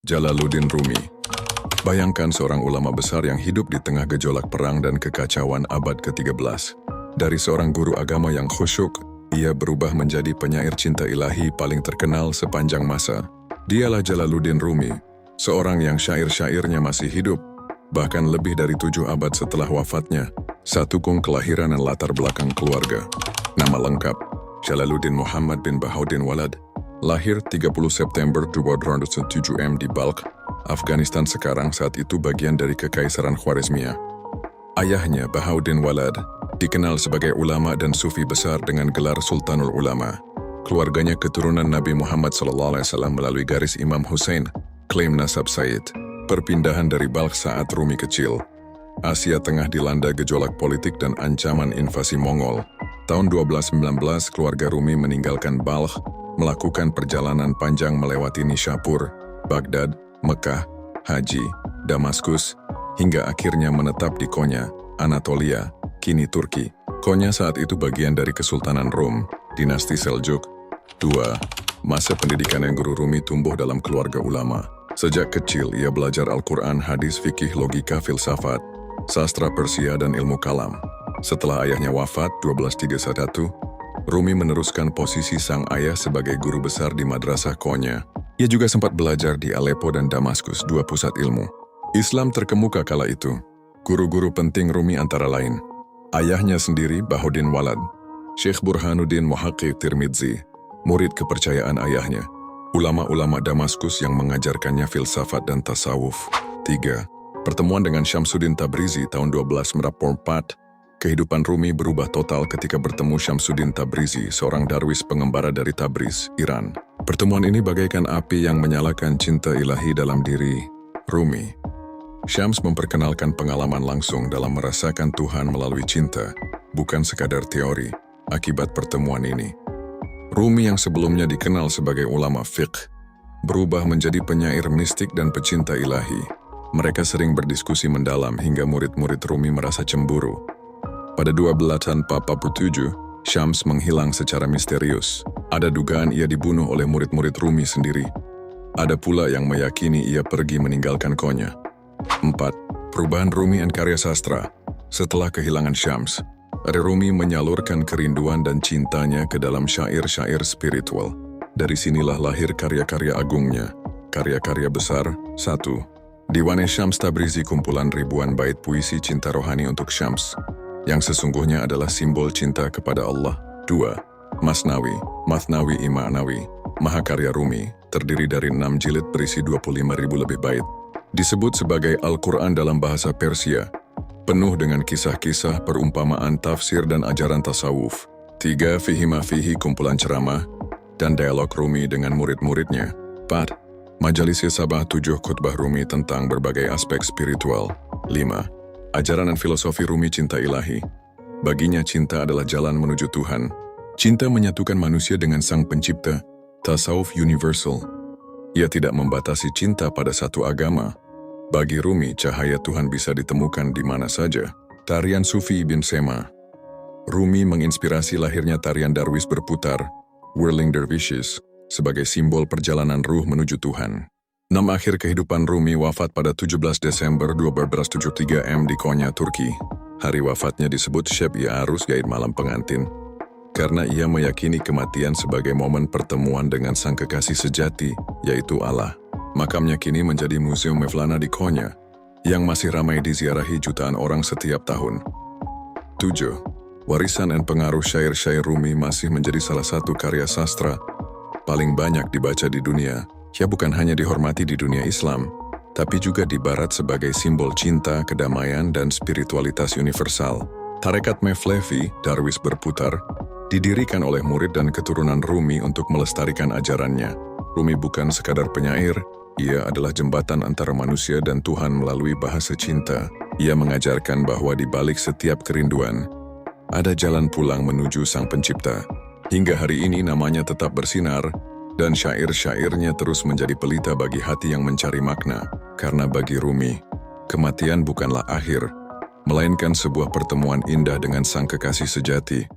Jalaluddin Rumi. Bayangkan seorang ulama besar yang hidup di tengah gejolak perang dan kekacauan abad ke-13. Dari seorang guru agama yang khusyuk, ia berubah menjadi penyair cinta ilahi paling terkenal sepanjang masa. Dialah Jalaluddin Rumi, seorang yang syair-syairnya masih hidup, bahkan lebih dari 7 abad setelah wafatnya. Satukung kelahiran dan latar belakang keluarga. Nama lengkap, Jalaluddin Muhammad bin Bahauddin Walad. Lahir 30 September 207 di Balkh, Afghanistan sekarang, saat itu bagian dari Kekaisaran Khwarezmia. Ayahnya, Bahauddin Walad, dikenal sebagai ulama dan sufi besar dengan gelar Sultanul Ulama. Keluarganya keturunan Nabi Muhammad SAW melalui garis Imam Hussein, klaim nasab Said. Perpindahan dari Balkh saat Rumi kecil. Asia Tengah dilanda gejolak politik dan ancaman invasi Mongol. Tahun 1219, keluarga Rumi meninggalkan Balkh, melakukan perjalanan panjang melewati Nishapur, Baghdad, Mekah, Haji, Damaskus, hingga akhirnya menetap di Konya, Anatolia, kini Turki. Konya saat itu bagian dari Kesultanan Rom, dinasti Seljuk. 2. Masa pendidikan yang Guru Rumi tumbuh dalam keluarga ulama. Sejak kecil ia belajar Al-Quran, hadis, fikih, logika, filsafat, sastra Persia, dan ilmu kalam. Setelah ayahnya wafat 1231, Rumi meneruskan posisi sang ayah sebagai guru besar di Madrasah Konya. Ia juga sempat belajar di Aleppo dan Damaskus, 2 pusat ilmu Islam terkemuka kala itu. Guru-guru penting Rumi antara lain ayahnya sendiri, Bahauddin Walad, Syekh Burhanuddin Muhaqqi Tirmidzi, murid kepercayaan ayahnya, ulama-ulama Damaskus yang mengajarkannya filsafat dan tasawuf. 3. Pertemuan dengan Syamsuddin Tabrizi tahun 1244. Kehidupan Rumi berubah total ketika bertemu Syamsuddin Tabrizi, seorang darwis pengembara dari Tabriz, Iran. Pertemuan ini bagaikan api yang menyalakan cinta ilahi dalam diri Rumi. Syams memperkenalkan pengalaman langsung dalam merasakan Tuhan melalui cinta, bukan sekadar teori. Akibat pertemuan ini, Rumi yang sebelumnya dikenal sebagai ulama fiqh, berubah menjadi penyair mistik dan pecinta ilahi. Mereka sering berdiskusi mendalam hingga murid-murid Rumi merasa cemburu. Pada 1247, Syams menghilang secara misterius. Ada dugaan ia dibunuh oleh murid-murid Rumi sendiri. Ada pula yang meyakini ia pergi meninggalkan Konya. 4. Perubahan Rumi dan karya sastra. Setelah kehilangan Syams, Rumi menyalurkan kerinduan dan cintanya ke dalam syair-syair spiritual. Dari sinilah lahir karya-karya agungnya. Karya-karya besar. 1. Diwan Syams Tabrizi, kumpulan ribuan bait puisi cinta rohani untuk Syams, yang sesungguhnya adalah simbol cinta kepada Allah. 2. Mathnawi Imanawi, mahakarya Rumi, terdiri dari 6 jilid berisi 25.000 lebih bait. Disebut sebagai Al-Quran dalam bahasa Persia, penuh dengan kisah-kisah, perumpamaan, tafsir, dan ajaran tasawuf. 3. Fihi, kumpulan ceramah dan dialog Rumi dengan murid-muridnya. 4. Majalis Sabah, 7 khutbah Rumi tentang berbagai aspek spiritual. 5. Ajaran dan filosofi Rumi cinta ilahi. Baginya cinta adalah jalan menuju Tuhan. Cinta menyatukan manusia dengan Sang Pencipta. Tasawuf universal. Ia tidak membatasi cinta pada satu agama. Bagi Rumi, cahaya Tuhan bisa ditemukan di mana saja. Tarian Sufi Ibn Sema. Rumi menginspirasi lahirnya tarian darwis berputar, Whirling Dervishes, sebagai simbol perjalanan ruh menuju Tuhan. 6. Akhir kehidupan Rumi, wafat pada 17 Desember 1273 di Konya, Turki. Hari wafatnya disebut Syab-i Arus, gaib malam pengantin, karena ia meyakini kematian sebagai momen pertemuan dengan sang kekasih sejati, yaitu Allah. Makamnya kini menjadi Museum Mevlana di Konya, yang masih ramai diziarahi jutaan orang setiap tahun. 7. Warisan dan pengaruh syair-syair Rumi masih menjadi salah satu karya sastra paling banyak dibaca di dunia. Ia bukan hanya dihormati di dunia Islam, tapi juga di Barat sebagai simbol cinta, kedamaian, dan spiritualitas universal. Tarekat Mevlevi, darwis berputar, didirikan oleh murid dan keturunan Rumi untuk melestarikan ajarannya. Rumi bukan sekadar penyair, ia adalah jembatan antara manusia dan Tuhan melalui bahasa cinta. Ia mengajarkan bahwa di balik setiap kerinduan, ada jalan pulang menuju Sang Pencipta. Hingga hari ini namanya tetap bersinar, dan syair-syairnya terus menjadi pelita bagi hati yang mencari makna. Karena bagi Rumi, kematian bukanlah akhir, melainkan sebuah pertemuan indah dengan sang kekasih sejati.